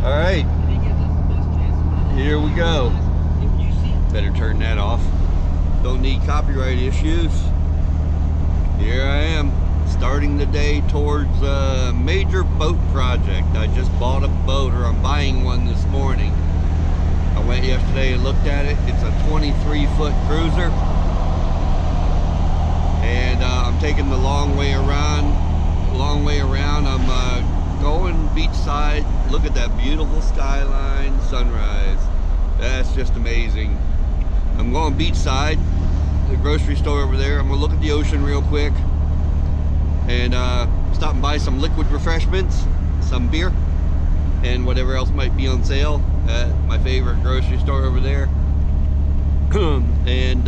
All right, here we go. Better turn that off. Don't need copyright issues. Here I am, starting the day towards a major boat project. I just bought a boat, or I'm buying one this morning. I went yesterday and looked at it. It's a 23-foot cruiser. And I'm taking the long way around. I'm going beachside. Look at that beautiful skyline, sunrise. That's just amazing. I'm going beachside, the grocery store over there. I'm gonna look at the ocean real quick and stop and buy some liquid refreshments, some beer, and whatever else might be on sale at my favorite grocery store over there. And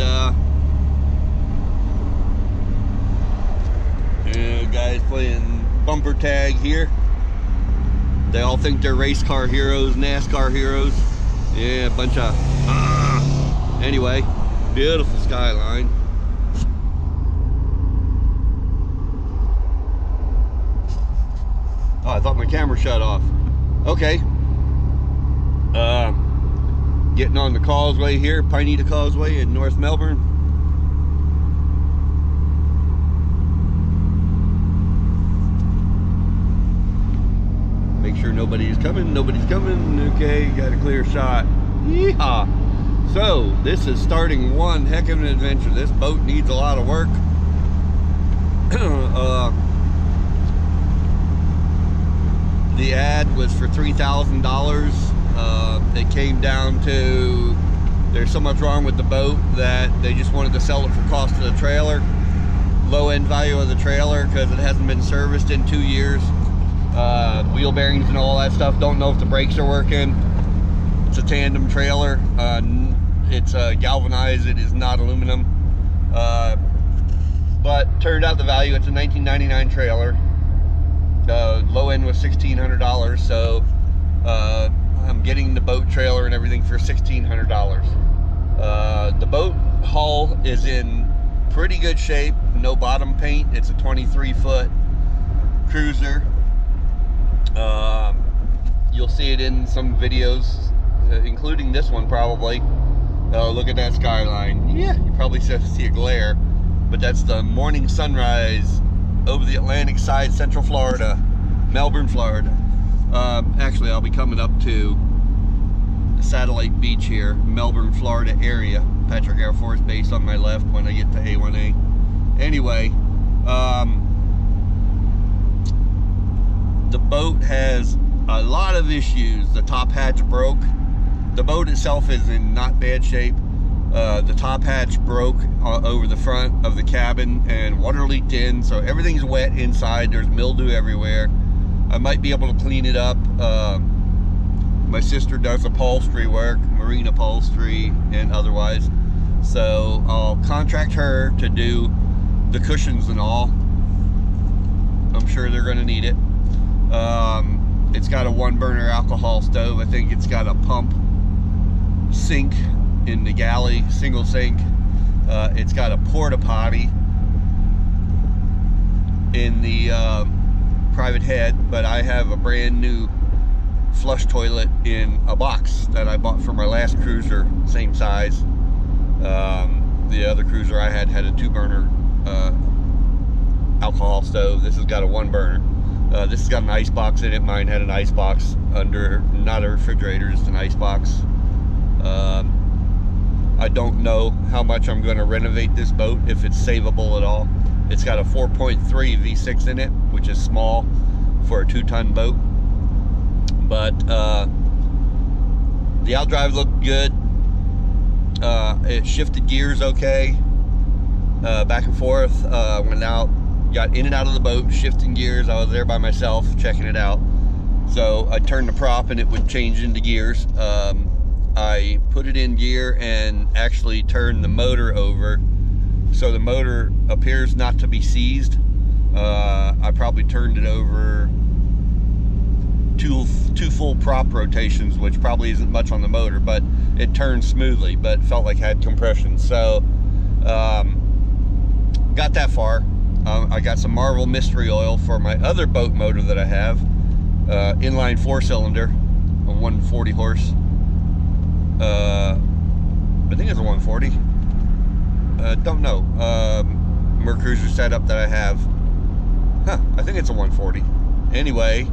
guys playing bumper tag here. They all think they're race car heroes, NASCAR heroes. Yeah, a bunch of anyway, beautiful skyline. Oh, I thought my camera shut off. Okay. Getting on the causeway here, Pineda Causeway in North Melbourne. Make sure nobody's coming. Okay, got a clear shot. Yeehaw! So, this is starting one heck of an adventure. This boat needs a lot of work. The ad was for $3,000. It came down to there's so much wrong with the boat that they just wanted to sell it for cost of the trailer. Low end value of the trailer because it hasn't been serviced in 2 years. Wheel bearings and all that stuff. Don't know if the brakes are working. It's a tandem trailer. It's galvanized. It is not aluminum. But turned out the value. It's a 1999 trailer. Low end was $1,600. So I'm getting the boat trailer and everything for $1,600. The boat hull is in pretty good shape. No bottom paint. It's a 23-foot cruiser. You'll see it in some videos, including this one probably. Look at that skyline. Yeah, you probably see a glare, but that's the morning sunrise over the Atlantic side, Central Florida, Melbourne, Florida. Actually, I'll be coming up to Satellite Beach here, Melbourne, Florida area, Patrick Air Force Base on my left when I get to A1A. Anyway, the boat has a lot of issues. The top hatch broke. The boat itself is in not bad shape. The top hatch broke over the front of the cabin and water leaked in, so everything's wet inside. There's mildew everywhere. I might be able to clean it up. My sister does upholstery work, marine upholstery and otherwise, so I'll contract her to do the cushions and all. I'm sure they're going to need it. It's got a 1-burner alcohol stove. I think it's got a pump sink in the galley, single sink. It's got a porta potty in the private head, but I have a brand new flush toilet in a box that I bought for my last cruiser, same size. The other cruiser I had a 2-burner alcohol stove. This has got a 1-burner. This has got an ice box in it. Mine had an ice box under, not a refrigerator, just an ice box. I don't know how much I'm going to renovate this boat, if it's savable at all. It's got a 4.3 V6 in it, which is small for a 2-ton boat. But the outdrive looked good. It shifted gears okay, back and forth. Went out, got in and out of the boat, shifting gears. I was there by myself checking it out. So I turned the prop and it would change into gears. I put it in gear and actually turned the motor over, so the motor appears not to be seized. I probably turned it over two full prop rotations, which probably isn't much on the motor, but it turned smoothly, but felt like it had compression. So got that far. I got some Marvel mystery oil for my other boat motor that I have, inline 4-cylinder. a 140 horse. I think it's a 140. Don't know. Mercruiser setup that I have. I think it's a 140. Anyway,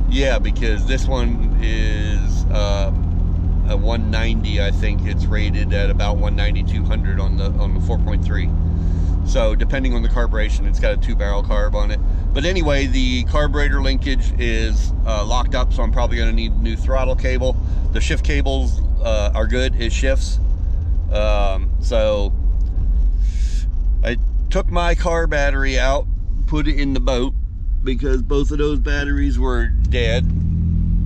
yeah, because this one is a 190. I think it's rated at about 190/200 on the 4.3. So depending on the carburation, it's got a 2-barrel carb on it. But anyway, the carburetor linkage is locked up, so I'm probably going to need a new throttle cable. The shift cables are good. It shifts. So I took my car battery out, put it in the boat, because both of those batteries were dead,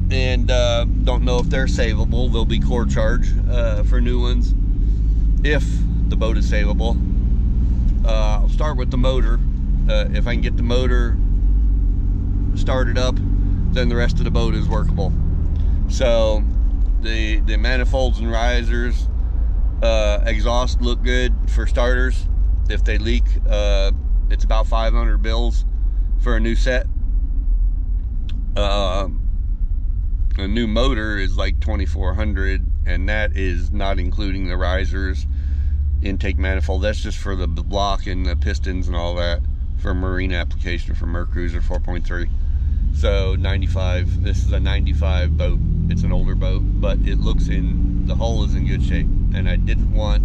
and don't know if they're savable. They'll be core charge for new ones if the boat is savable. I'll start with the motor. If I can get the motor started up, then the rest of the boat is workable. So the manifolds and risers, exhaust look good for starters. If they leak, it's about 500 bills for a new set. A new motor is like 2,400, and that is not including the risers, intake manifold. That's just for the block and the pistons and all that for marine application for Mercruiser 4.3. So 95. This is a 95 boat. It's an older boat, but it looks in, the hull is in good shape. And I didn't want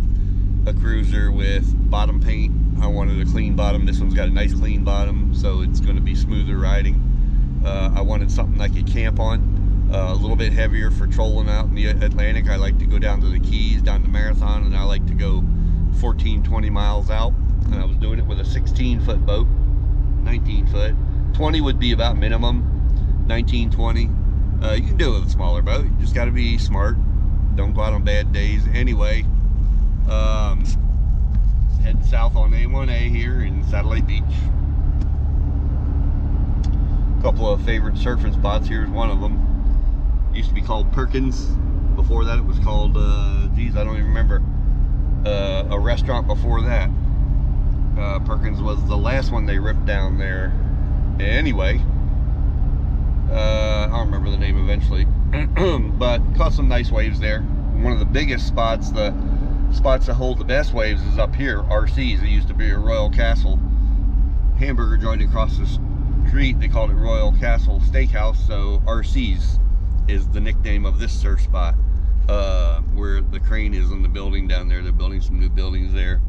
a cruiser with bottom paint. I wanted a clean bottom. This one's got a nice clean bottom, so it's going to be smoother riding. I wanted something I could camp on, a little bit heavier for trolling out in the Atlantic. I like to go down to the Keys, down to Marathon, and I like to go 14, 20 miles out. And I was doing it with a 16-foot boat, 19-foot. 20 would be about minimum, 19, 20. You can do it with a smaller boat. You just got to be smart. Don't go out on bad days. Anyway, heading south on A1A here in Satellite Beach. A couple of favorite surfing spots. Here's one of them. Used to be called Perkins. Before that it was called, geez, I don't even remember. A restaurant before that. Perkins was the last one they ripped down there. Anyway, I'll remember the name eventually. But caught some nice waves there. One of the biggest spots, the spots that hold the best waves, is up here, RC's. It used to be a Royal Castle hamburger joint across the street. They called it Royal Castle Steakhouse, so RC's is the nickname of this surf spot, where the crane is in the building down there. They're building some new buildings there.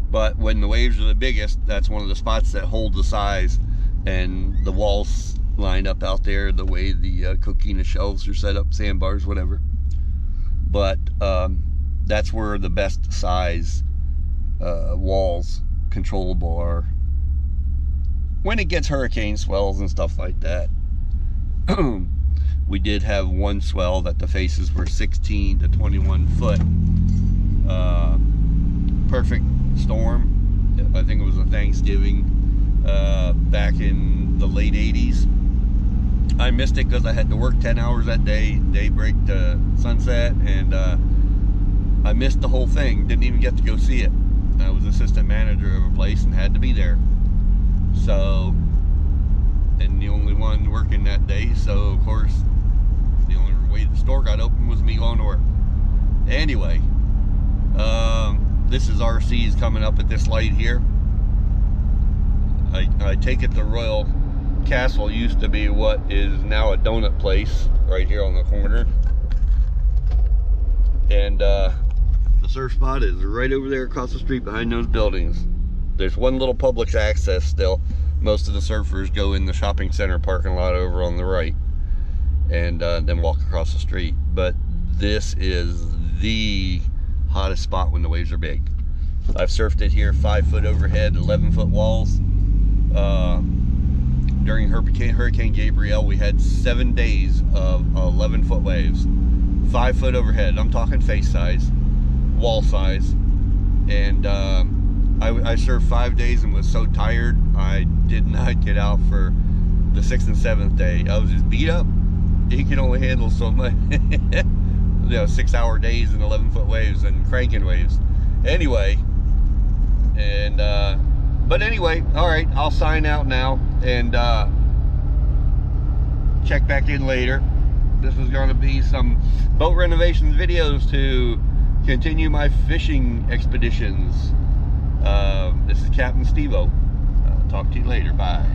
But when the waves are the biggest, that's one of the spots that hold the size, and the walls line up out there the way the coquina shelves are set up, sandbars, whatever. But that's where the best size walls controllable are when it gets hurricane swells and stuff like that. We did have one swell that the faces were 16 to 21 foot. Perfect storm. I think it was a Thanksgiving back in the late 80s. I missed it because I had to work 10 hours that day, daybreak to sunset, and I missed the whole thing. Didn't even get to go see it. I was assistant manager of a place and had to be there. So, and the only one working that day, so of course the only way the store got open was me going to work. Anyway, this is RC's coming up at this light here. I take it the Royal Castle used to be what is now a donut place right here on the corner, and the surf spot is right over there across the street behind those buildings. There's one little public access still. Most of the surfers go in the shopping center parking lot over on the right, and then walk across the street. But this is the hottest spot when the waves are big. I've surfed it here 5 foot overhead, 11-foot walls. During Hurricane Gabrielle, we had 7 days of 11-foot waves, 5 foot overhead. I'm talking face size, wall size. And I surfed 5 days and was so tired I did not get out for the 6th and 7th day. I was just beat up. He can only handle so much. 6-hour days and 11-foot waves and cranking waves. Anyway, and but anyway, all right, I'll sign out now, and check back in later. This is going to be some boat renovations videos to continue my fishing expeditions. This is Captain Stevo. Talk to you later. Bye.